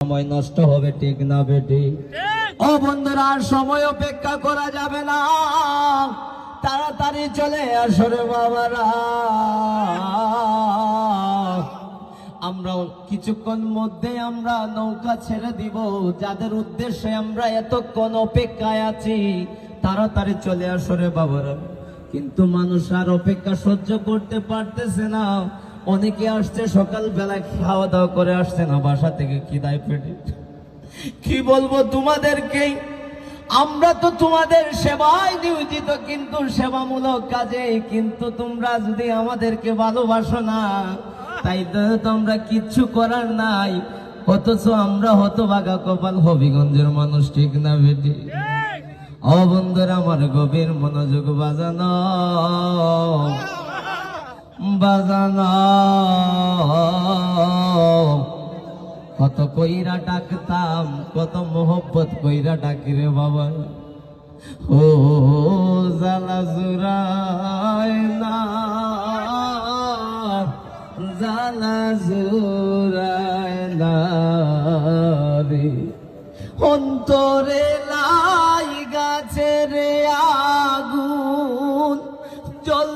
সময় নষ্ট হবে, ঠিক না বেটি? ও বন্ধুরা, আর সময় অপেক্ষা করা যাবে না, তাড়াতাড়ি চলে আসো রে বাবারা। আমরা কিছুক্ষণ মধ্যে আমরা নৌকা ছেড়ে দিব, যাদের উদ্দেশ্যে আমরা এতক্ষণ অপেক্ষায় আছি, তাড়াতাড়ি চলে আসো রে বাবারা। কিন্তু মানুষ আর অপেক্ষা সহ্য করতে পারতেছে না। অনেকে আসছে সকালবেলা, খাওয়া দাওয়া করে আসছে না বাসা থেকে, খিদায় পেটে। কি বলবো তোমাদেরকে, আমরা তো তোমাদের সেবায় নিয়োজিত, কিন্তু সেবামূলক কাজে। কিন্তু তোমরা যদি আমাদেরকে ভালোবাসো না, তাই তো তোমরা কিচ্ছু করার নাই। অথচ আমরা হতভাগা কপাল হবিগঞ্জের মানুষ, ঠিক না বেটি? ও বন্ধুরা, আমার গভীর মনোযোগ বাজানো বাজানো। কত কইরা ডাকতাম, কত মোহব্বত কইরা ডাকি রে বাবা। ও জালা জুরায় না, জালা জুরায় না রে, অন্তরে লাই গাছে রে আগুন, জল